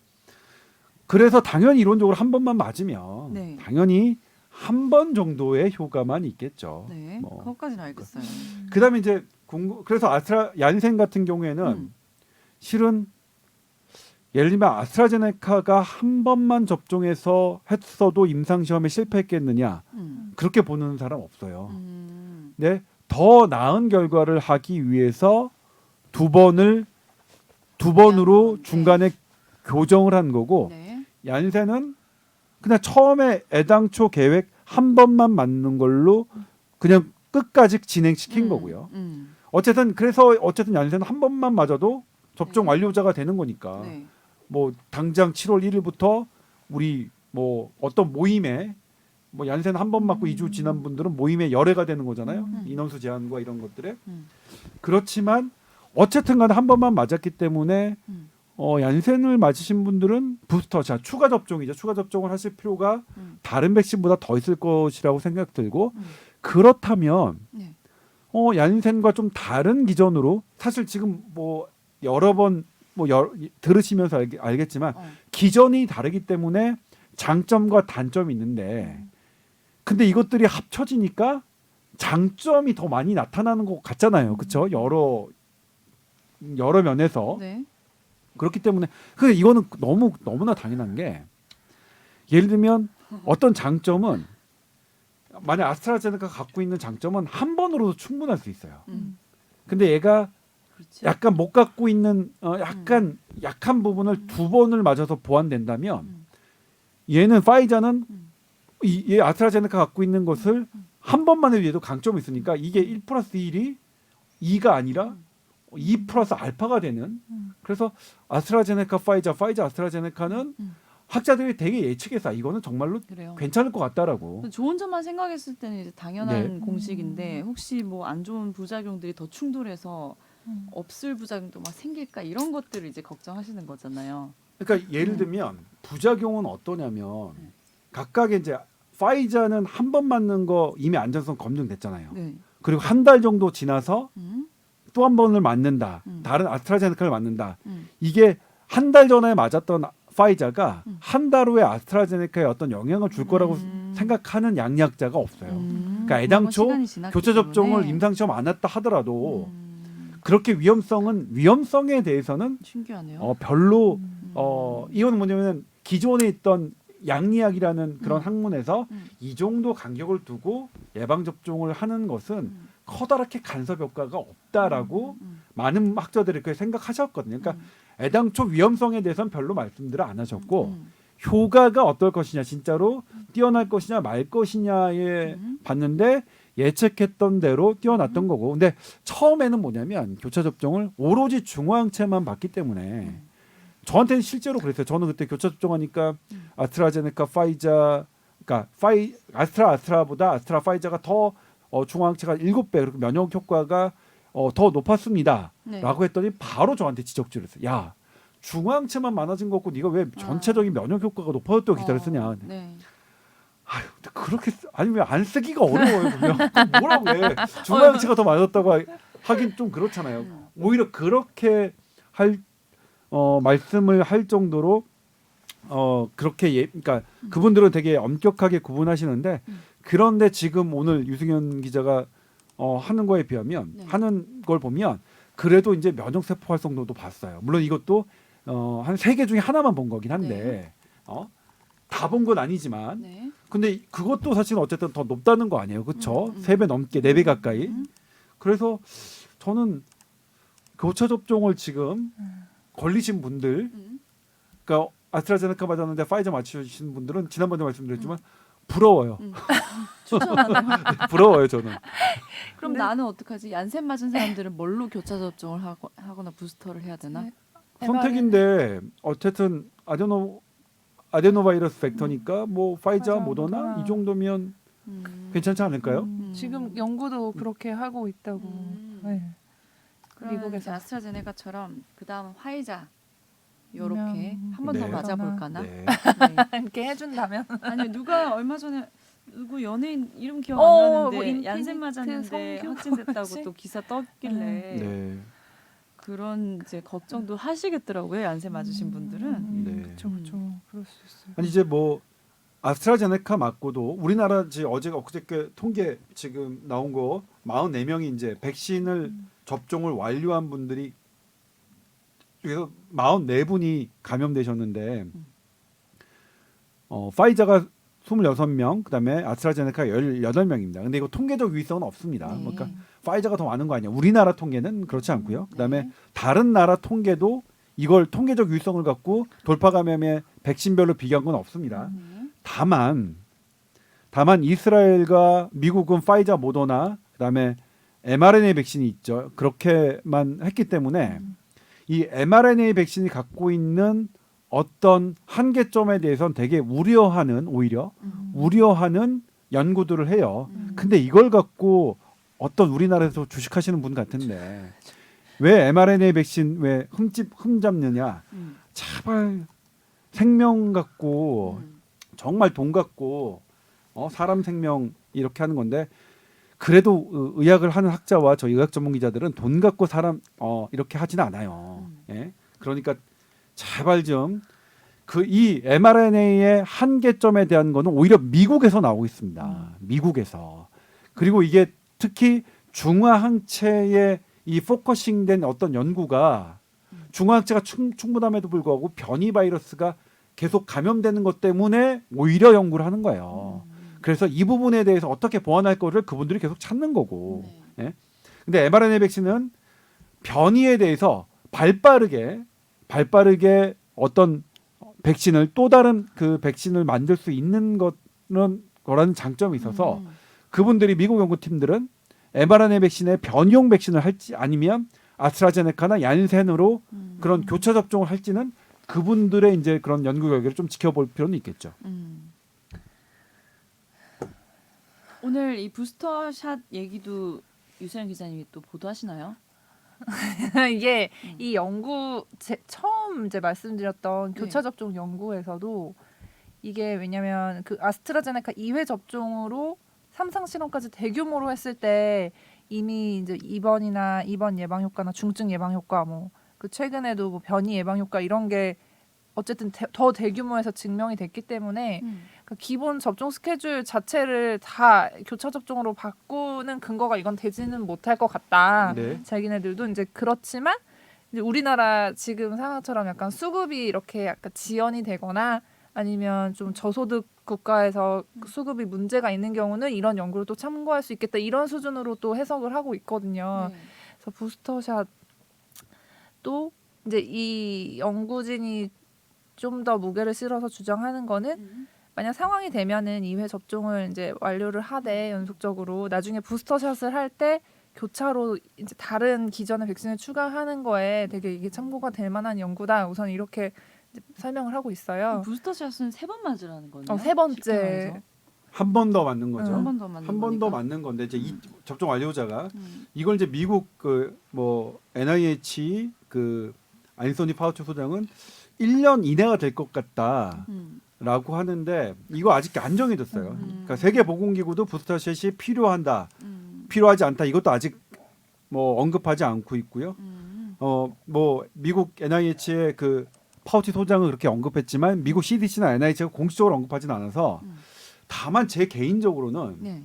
그래서 당연히 이론적으로 한 번만 맞으면 네. 당연히 한 번 정도의 효과만 있겠죠. 네. 뭐. 그것까지는 알겠어요. 그다음에 이제 그래서 얀센 같은 경우에는 실은 예를 들면 아스트라제네카가 한 번만 접종해서 했어도 임상 시험에 실패했겠느냐 그렇게 보는 사람 없어요. 네, 더 나은 결과를 하기 위해서 두 번으로 네. 중간에 교정을 한 거고 네. 얀센은 그냥 처음에 애당초 계획 한 번만 맞는 걸로 그냥 끝까지 진행시킨 거고요. 어쨌든 얀센은 한 번만 맞아도 접종 네. 완료자가 되는 거니까 네. 뭐 당장 7월 1일부터 우리 뭐 어떤 모임에 뭐 얀센 한 번 맞고 2주 지난 분들은 모임에 열애가 되는 거잖아요. 인원수 제한과 이런 것들에. 그렇지만 어쨌든 간에 한 번만 맞았기 때문에 얀센을 맞으신 분들은 부스터샷 추가 접종이죠. 추가 접종을 하실 필요가 다른 백신보다 더 있을 것이라고 생각 들고 그렇다면 네. 얀센과 좀 다른 기전으로 사실 지금 뭐 여러 번 들으시면서 알겠지만 기전이 다르기 때문에 장점과 단점이 있는데 근데 이것들이 합쳐지니까 장점이 더 많이 나타나는 것 같잖아요. 그렇죠? 여러 면에서 네. 그렇기 때문에 근데 이거는 너무나 당연한 게 예를 들면 어떤 장점은 만약 아스트라제네카가 갖고 있는 장점은 한 번으로도 충분할 수 있어요. 근데 얘가 그렇지. 약간 못 갖고 있는 약간 약한 부분을 두 번을 맞아서 보완된다면 얘는 파이자는 얘 아스트라제네카 갖고 있는 것을 한 번만 해도 얘도 강점이 있으니까 이게 1 플러스 1이 2가 아니라 2 플러스 알파가 되는 그래서 아스트라제네카 파이자 아스트라제네카는 학자들이 되게 예측해서 이거는 정말로 그래요. 괜찮을 것 같다라고. 좋은 점만 생각했을 때는 이제 당연한 네. 공식인데 혹시 뭐 안 좋은 부작용들이 더 충돌해서 없을 부작용도 막 생길까 이런 것들을 이제 걱정하시는 거잖아요. 그러니까 예를 들면 부작용은 어떠냐면 각각의 이제 파이자는 한 번 맞는 거 이미 안전성 검증됐잖아요. 네. 그리고 한 달 정도 지나서 또 한 번을 맞는다. 음. 다른 아스트라제네카를 맞는다. 음. 이게 한 달 전에 맞았던 파이자가 한 달 후에 아스트라제네카에 어떤 영향을 줄 거라고 생각하는 양약자가 없어요. 그러니까 애당초 교차 접종을 임상시험 안 했다 하더라도 그렇게 위험성에 대해서는 신기하네요. 별로 이거는 뭐냐면 기존에 있던 양리학이라는 그런 학문에서 이 정도 간격을 두고 예방 접종을 하는 것은 커다랗게 간섭 효과가 없다라고 많은 학자들이 그렇게 생각하셨거든요. 그러니까 애당초 위험성에 대해서는 별로 말씀들을 안 하셨고 효과가 어떨 것이냐 진짜로 뛰어날 것이냐 말 것이냐에 봤는데 예측했던 대로 뛰어났던 거고 근데 처음에는 뭐냐면 교차 접종을 오로지 중화항체만 봤기 때문에 저한테는 실제로 그랬어요. 저는 그때 교차 접종하니까 아스트라제네카, 파이자, 그러니까 아스트라보다 아스트라 파이자가 더 중화항체가 7배 그리고 면역 효과가 더 높았습니다. 네. 라고 했더니 바로 저한테 지적질을 했어요. 야, 중화항체만 많아진 거 없고 네가 왜 전체적인 면역 효과가 높아졌다고 기사를 쓰냐. 네. 아유, 근데 그렇게 아니 왜 안 쓰기가 어려워요. 그러면 뭐라고 해. 중화항체가 더 많았다고 하긴 좀 그렇잖아요. 오히려 그렇게 말씀을 할 정도로 그렇게 그러니까 그분들은 되게 엄격하게 구분하시는데 그런데 지금 오늘 유승현 기자가 하는 거에 비하면 네. 하는 걸 보면 그래도 이제 면역 세포 활성도도 봤어요. 물론 이것도 한 3개 중에 하나만 본 거긴 한데 다 본 건 아니지만 네. 근데 그것도 사실은 어쨌든 더 높다는 거 아니에요. 그렇죠? 3배 넘게 4배 가까이. 그래서 저는 교차 접종을 지금 걸리신 분들 그러니까 아스트라제네카 맞았는데 파이자 맞추신 분들은 지난번에 말씀드렸지만 부러워요. 추천하는. 부러워요 저는. 그럼 나는 어떡하지? 얀센 맞은 사람들은 뭘로 교차 접종을 하거나 부스터를 해야 되나? 네. 선택인데 어쨌든 아데노바이러스 벡터니까 뭐 파이자, 파이자, 모더나 모더나. 이 정도면 괜찮지 않을까요? 지금 연구도 그렇게 하고 있다고. 네. 그럼 미국에서. 아스트라제네카처럼 그 다음 화이자 요렇게 한 번 더 네. 맞아볼까나? 네. 네. 이렇게 해준다면. 아니 누가 얼마 전에 누구 연예인 이름 기억 어, 안 뭐 나는데 인피니트 얀센 맞았는데 성규 확진됐다고 혹시? 또 기사 떴길래 네. 그런 이제 걱정도 하시겠더라고요. 얀센 맞으신 분들은. 네. 그렇죠, 그럴 수 있어요. 아니 이제 뭐 아스트라제네카 맞고도 우리나라 어제가 엊그저께 통계 지금 나온 거 44명이 이제 백신을 접종을 완료한 분들이 그래서 44분이 감염되셨는데 파이자가 26명, 그다음에 아스트라제네카 18명입니다. 근데 이거 통계적 유의성은 없습니다. 네. 그러니까 파이자가 더 많은 거 아니야. 우리나라 통계는 그렇지 않고요. 그다음에 네. 다른 나라 통계도 이걸 통계적 유의성을 갖고 돌파 감염의 백신별로 비교한 건 없습니다. 다만 이스라엘과 미국은 파이자, 모더나 그다음에 mRNA 백신이 있죠. 그렇게만 했기 때문에 이 mRNA 백신이 갖고 있는 어떤 한계점에 대해서는 되게 오히려 우려하는 연구들을 해요. 근데 이걸 갖고 어떤 우리나라에서 주식하시는 분 같은데 왜 mRNA 백신 왜 흠잡느냐? 제발 생명 갖고 정말 돈 갖고 사람 생명 이렇게 하는 건데 그래도 의학을 하는 학자와 저희 의학 전문 기자들은 돈 갖고 사람 이렇게 하지는 않아요. 예? 그러니까 제발 좀 이 mRNA의 한계점에 대한 거는 오히려 미국에서 나오고 있습니다. 미국에서. 그리고 이게 특히 중화항체에 이 포커싱된 어떤 연구가 중화항체가 충분함에도 불구하고 변이 바이러스가 계속 감염되는 것 때문에 오히려 연구를 하는 거예요. 그래서 이 부분에 대해서 어떻게 보완할 거를 그분들이 계속 찾는 거고. 네. 예? 근데 mRNA 백신은 변이에 대해서 발빠르게 어떤 백신을 또 다른 그 백신을 만들 수 있는 거라는 장점이 있어서 그분들이 미국 연구팀들은 mRNA 백신의 변이용 백신을 할지 아니면 아스트라제네카나 얀센으로 그런 교차 접종을 할지는 그분들의 이제 그런 연구 결과를 좀 지켜볼 필요는 있겠죠. 오늘 이 부스터샷 얘기도 유세영 기자님이 또 보도하시나요? 이게 이 연구 처음 이제 말씀드렸던 네. 교차 접종 연구에서도 이게 왜냐면 그 아스트라제네카 2회 접종으로 3상 실험까지 대규모로 했을 때 이미 이제 입원 예방 효과나 중증 예방 효과 뭐 그 최근에도 뭐 변이 예방 효과 이런 게 어쨌든 더 대규모에서 증명이 됐기 때문에 그 기본 접종 스케줄 자체를 다 교차 접종으로 바꾸는 근거가 이건 되지는 못할 것 같다. 네. 자기네들도 이제 그렇지만 이제 우리나라 지금 상황처럼 약간 수급이 이렇게 약간 지연이 되거나 아니면 좀 저소득 국가에서 수급이 문제가 있는 경우는 이런 연구를 또 참고할 수 있겠다 이런 수준으로 또 해석을 하고 있거든요. 네. 그래서 부스터샷 또 이제 이 연구진이 좀 더 무게를 실어서 주장하는 거는 만약 상황이 되면은 2회 접종을 이제 완료를 하되 연속적으로 나중에 부스터샷을 할 때 교차로 이제 다른 기존의 백신을 추가하는 거에 되게 이게 참고가 될 만한 연구다. 우선 이렇게 이제 설명을 하고 있어요. 부스터샷은 3번 맞으라는 거네요. 세 번째. 한 번 더 맞는 거죠. 음. 한 번 더 맞는 한 번 더 거니까. 맞는 건데 이제 이 접종 완료자가 음. 이걸 이제 미국 그 뭐 NIH 그 앤소니 파우치 소장은 1년 이내가 될 것 같다라고 음. 하는데 이거 아직 안 정해졌어요. 그러니까 세계 보건기구도 부스터샷이 필요한다, 필요하지 않다 이것도 아직 뭐 언급하지 않고 있고요. 뭐 미국 NIH의 그 파우치 소장은 그렇게 언급했지만 미국 CDC나 NIH가 공식적으로 언급하지는 않아서 다만 제 개인적으로는 네.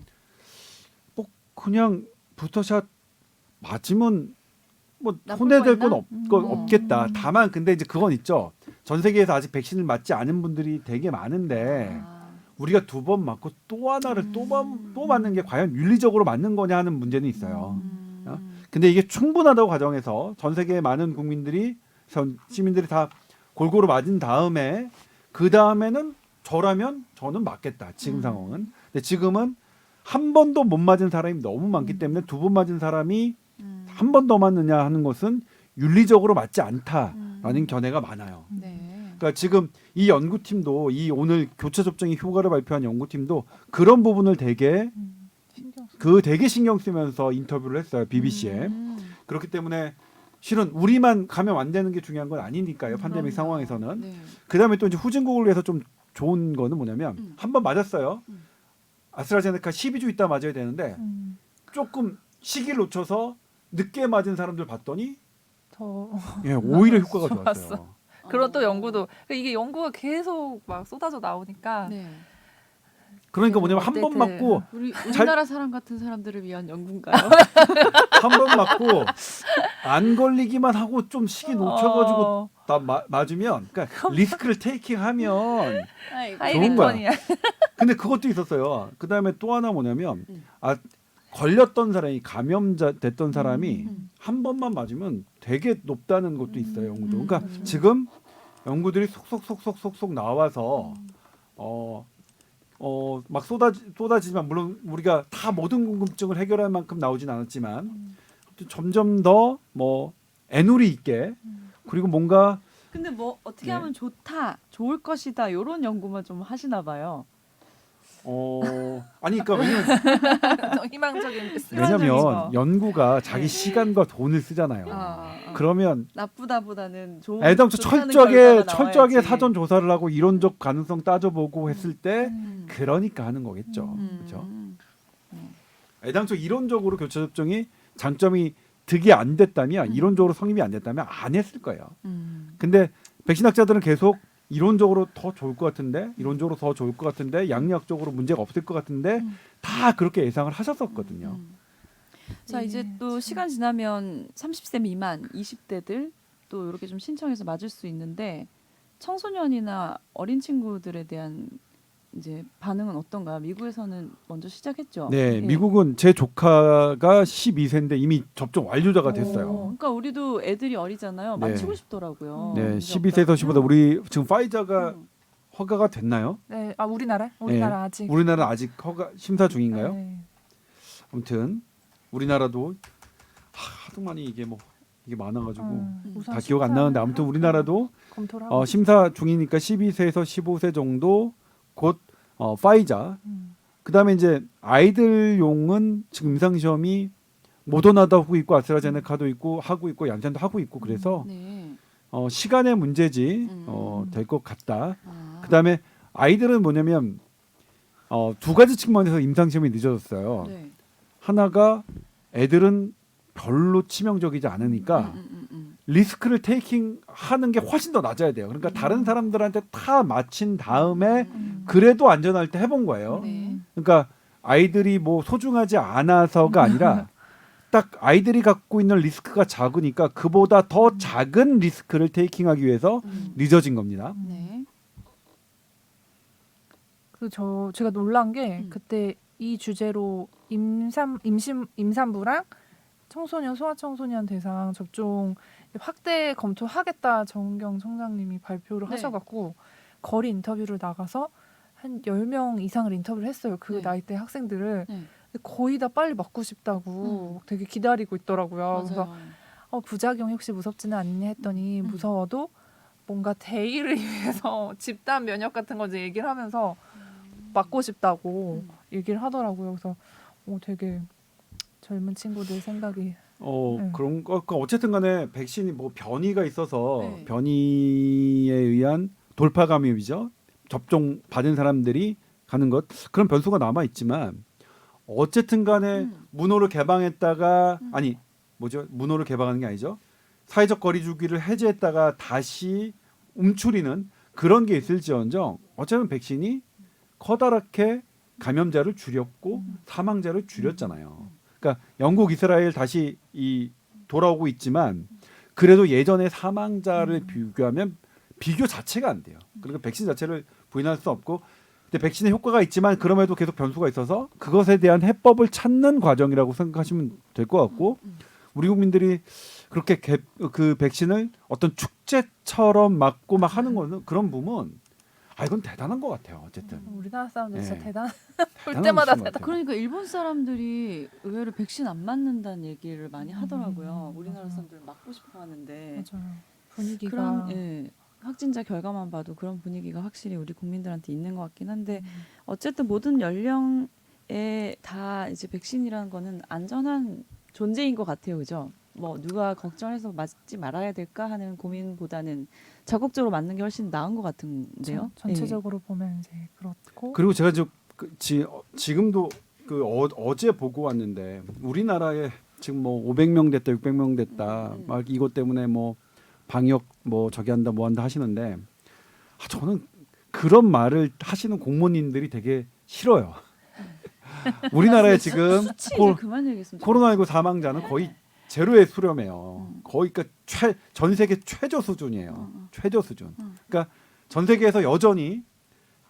뭐 그냥 부스터샷 맞으면 뭐 나쁠 손해될 거 건 있나? 없겠다. 다만 근데 이제 그건 있죠. 전 세계에서 아직 백신을 맞지 않은 분들이 되게 많은데 아. 우리가 2번 맞고 또 하나를 또 맞는 게 과연 윤리적으로 맞는 거냐 하는 문제는 있어요. 근데 이게 충분하다고 가정해서 전 세계의 많은 국민들이 시민들이 다 골고루 맞은 다음에 그 다음에는 저라면 저는 맞겠다. 지금 상황은. 근데 지금은 한 번도 못 맞은 사람이 너무 많기 때문에 2번 맞은 사람이 한 번 더 맞느냐 하는 것은 윤리적으로 맞지 않다라는 견해가 많아요. 네. 그러니까 지금 이 연구팀도 이 오늘 교차 접종의 효과를 발표한 연구팀도 그런 부분을 되게 신경 쓰면서 인터뷰를 했어요. BBC에. 그렇기 때문에 실은 우리만 감염 안 되는 게 중요한 건 아니니까요. 팬데믹 상황에서는. 네. 그다음에 또 이제 후진국을 위해서 좀 좋은 거는 뭐냐면 한 번 맞았어요. 아스트라제네카 12주 있다 맞아야 되는데 조금 시기를 놓쳐서 늦게 맞은 사람들 봤더니 더 예, 오히려 효과가 좋았어. 좋았어요. 그런 또 연구도 이게 연구가 계속 막 쏟아져 나오니까 네. 그러니까 뭐냐면 한 번 업데이트. 맞고 우리나라 사람 같은 사람들을 위한 연구인가요? 한 번 맞고 안 걸리기만 하고 좀 시기 놓쳐가지고 다 맞으면 그러니까 리스크를 테이킹하면 좋은 거야. 하이리턴이야. 근데 그것도 있었어요. 그 다음에 또 하나 뭐냐면 걸렸던 사람이 감염자 됐던 사람이 한 번만 맞으면 되게 높다는 것도 있어요. 연구도. 그러니까 지금 연구들이 속속 나와서 막 쏟아지지만 물론 우리가 다 모든 궁금증을 해결할 만큼 나오진 않았지만 점점 더 뭐 애누리 있게 그리고 뭔가 근데 뭐 어떻게 네. 하면 좋을 것이다 이런 연구만 좀 하시나 봐요. 아니 그러니까 희망적인 왜냐면 연구가 자기 시간과 돈을 쓰잖아요. 그러면 나쁘다보다는 애당초 좋다는 결과가 철저하게 나와야지. 사전 조사를 하고 이론적 가능성 따져보고 했을 때 그러니까 하는 거겠죠. 그렇죠? 애당초 이론적으로 교차 접종이 장점이 득이 안 됐다면 이론적으로 성립이 안 됐다면 안 했을 거예요. 근데 백신학자들은 계속 이론적으로 더 좋을 것 같은데 이론적으로 더 좋을 것 같은데 양력적으로 문제가 없을 것 같은데 다 그렇게 예상을 하셨었거든요. 자 이제 또 시간 지나면 30세 미만 20대들 또 이렇게 좀 신청해서 맞을 수 있는데 청소년이나 어린 친구들에 대한 이제 반응은 어떤가요? 미국에서는 먼저 시작했죠. 네, 예. 미국은 제 조카가 12세인데 이미 접종 완료자가 됐어요. 그러니까 우리도 애들이 어리잖아요. 네. 맞히고 싶더라고요. 네, 문제 12세에서 없다고. 15세 우리 지금 파이자가 허가가 됐나요? 네, 우리나라 네. 아직 우리나라는 아직 허가 심사 중인가요? 네. 아무튼 우리나라도 하도 많이 이게 많아가지고 우선 다 기억 안 나는데 아무튼 우리나라도 검토를 하고 심사 중이니까 12세에서 15세 정도 곧 파이자. 그다음에 이제 아이들용은 지금 임상 시험이 모더나도 하고 있고 아스트라제네카도 있고 하고 있고 얀센도 하고 있고 그래서 네. 시간의 문제지 될 것 같다. 아. 그다음에 아이들은 뭐냐면 두 가지 측면에서 임상 시험이 늦어졌어요. 네. 하나가 애들은 별로 치명적이지 않으니까 리스크를 테이킹 하는 게 훨씬 더 낮아야 돼요. 그러니까 다른 사람들한테 다 맞힌 다음에 그래도 안전할 때 해본 거예요. 네. 그러니까 아이들이 뭐 소중하지 않아서가 아니라 딱 아이들이 갖고 있는 리스크가 작으니까 그보다 더 작은 리스크를 테이킹하기 위해서 늦어진 겁니다. 네. 제가 놀란 게 그때 이 주제로 임산부랑 청소년 소아청소년 대상 접종 확대 검토하겠다 정은경 청장님이 발표를 네. 하셔갖고 거리 인터뷰를 나가서 한 10명 이상을 인터뷰를 했어요. 그 네. 나이대 학생들을. 네. 거의 다 빨리 맞고 싶다고 되게 기다리고 있더라고요. 그래서 맞아요. 부작용이 혹시 무섭지는 않냐 했더니 무서워도 뭔가 대의를 위해서 집단 면역 같은 거 이제 얘기를 하면서 맞고 싶다고 얘기를 하더라고요. 그래서 되게 젊은 친구들 생각이 네. 그런 거 어쨌든 간에 백신이 뭐 변이가 있어서 네. 변이에 의한 돌파 감염이죠. 접종 받은 사람들이 가는 것 그런 변수가 남아 있지만 어쨌든 간에 문호를 개방했다가 아니 뭐죠? 문호를 개방하는 게 아니죠. 사회적 거리 두기를 해제했다가 다시 움츠리는 그런 게 있을지언정 어쨌든 백신이 커다랗게 감염자를 줄였고 사망자를 줄였잖아요. 그러니까 영국, 이스라엘 다시 돌아오고 있지만 그래도 예전에 사망자를 비교하면 비교 자체가 안 돼요. 그러니까 백신 자체를 부인할 수 없고 근데 백신의 효과가 있지만 그럼에도 계속 변수가 있어서 그것에 대한 해법을 찾는 과정이라고 생각하시면 될 것 같고 우리 국민들이 그렇게 그 백신을 어떤 축제처럼 맞고 막 하는 거는 그런 부분 이건 대단한 것 같아요. 어쨌든 우리나라 사람들 진짜 네. 대단. 볼 대단한 때마다 것인 것 대단. 같아요. 그러니까 일본 사람들이 의외로 백신 안 맞는다는 얘기를 많이 하더라고요. 우리나라 맞아요. 사람들 맞고 싶어 하는데 맞아요. 분위기가 그런 확진자 결과만 봐도 그런 분위기가 확실히 우리 국민들한테 있는 것 같긴 한데 어쨌든 모든 연령에 다 이제 백신이라는 거는 안전한 존재인 것 같아요, 그죠? 뭐 누가 걱정해서 맞지 말아야 될까 하는 고민보다는 적극적으로 맞는 게 훨씬 나은 것 같은데요. 전체적으로 보면 이제 그렇고 그리고 제가 지금도 어제 보고 왔는데 우리나라에 지금 뭐 500명 됐다, 600명 됐다, 막 이것 때문에 뭐 방역 뭐 저기 한다, 뭐 한다 하시는데 저는 그런 말을 하시는 공무원님들이 되게 싫어요. 우리나라에 지금 수치 이제 그만 얘기했으면 코로나19 사망자는 거의 제로에 수렴해요. 거의 그러니까 전 세계 최저 수준이에요. 최저 수준. 그러니까 전 세계에서 여전히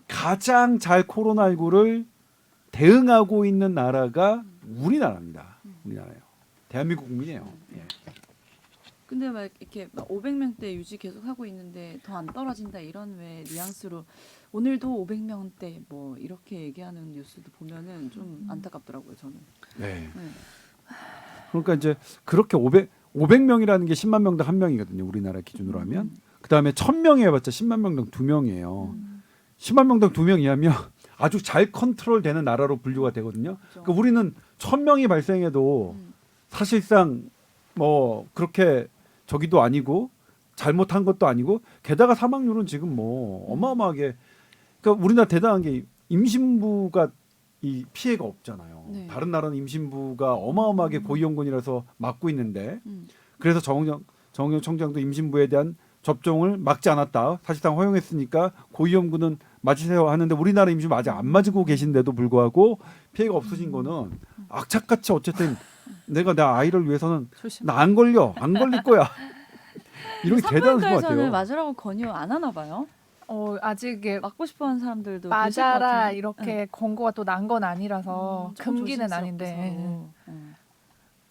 가장 잘 코로나19를 대응하고 있는 나라가 우리나라입니다. 우리나라예요. 대한민국 국민이에요. 예. 근데 막 이렇게 막 500명대 유지 계속 하고 있는데 더 안 떨어진다 이런 왜 뉘앙스로 오늘도 500명대 뭐 이렇게 얘기하는 뉴스도 보면은 좀 안타깝더라고요 저는. 네. 네. 그러니까 이제 그렇게 500명이라는 게 10만 명당 한 명이거든요. 우리나라 기준으로 하면. 그다음에 1000명이 해봤자 10만 명당 2명이에요. 10만 명당 2명이하면 아주 잘 컨트롤되는 나라로 분류가 되거든요. 그렇죠. 그러니까 우리는 1000명이 발생해도 사실상 뭐 그렇게 저기도 아니고 잘못한 것도 아니고 게다가 사망률은 지금 뭐 어마어마하게 그러니까 우리나라 대단한 게 임신부가 이 피해가 없잖아요. 네. 다른 나라는 임신부가 어마어마하게 고위험군이라서 막고 있는데 그래서 정은영 청장도 임신부에 대한 접종을 막지 않았다. 사실상 허용했으니까 고위험군은 맞으세요 하는데 우리나라 임신부 아직 안 맞고 계신데도 불구하고 피해가 없으신 거는 악착같이 어쨌든 내가 내 아이를 위해서는 조심. 나 안 걸릴 거야. 이런 게 대단한 것 산부인과에서는 같아요. 맞으라고 권유 안 하나 봐요. 아직 이게 맞고 싶어하는 사람들도 계실 것 맞아라 같은데. 이렇게 권고가 또 난 건 아니라서 좀 금기는 조심스럽게 아닌데 서로.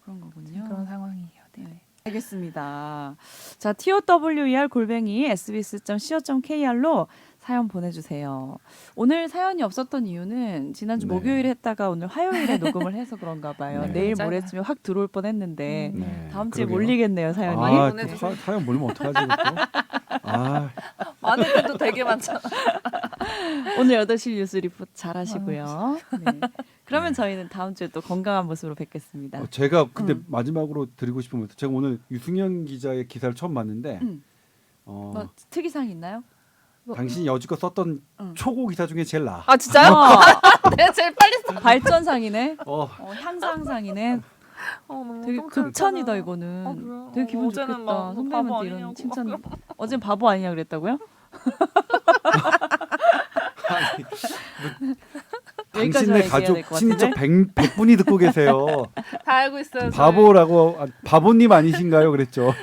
그런 거군요. 그런 상황이에요. 네. 네. 알겠습니다. 자, tower@sbs.co.kr로 사연 보내주세요. 오늘 사연이 없었던 이유는 지난주 네. 목요일에 했다가 오늘 화요일에 녹음을 해서 그런가 봐요. 네. 내일 짧아요. 모레쯤에 확 들어올 뻔했는데 네, 다음 주에 그러게요. 몰리겠네요 사연이. 아, 네. 또 사연 몰리면 어떡하지 또? 아, 많을 때도 되게 많잖아. 오늘 8시 뉴스 리포트 잘 하시고요. 네. 그러면 저희는 다음 주에 또 건강한 모습으로 뵙겠습니다. 제가 근데 마지막으로 드리고 싶은 건 제가 오늘 유승현 기자의 기사를 처음 봤는데 뭐 특이사항 있나요? 당신이 여지껏 썼던 초고 기사 중에 제일 나아. 아 진짜요? 내가 제일 빨리 써. 발전상이네. 어, 향상상이네. 너무 되게 똥 차였잖아. 극찬이다 이거는. 아, 그래요? 되게 기분 어제는 좋겠다. 막 바보 선배님한테 이런 아니냐고 칭찬. 막 어젠 바보 아니냐 그랬다고요? 여기까지만 당신네 얘기해야 가족 될것 진짜 같은데? 100분이 듣고 계세요. 다 알고 있어요. 바보라고 바보님 아니신가요? 그랬죠.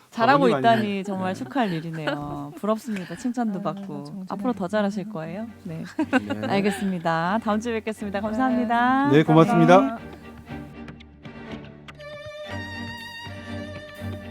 잘하고 바보님 있다니 아니에요. 정말 축하할 일이네요. 부럽습니다. 칭찬도 받고. 정진아. 앞으로 더 잘하실 거예요? 네. 네. 알겠습니다. 다음 주에 뵙겠습니다. 감사합니다. 네, 고맙습니다. 감사합니다.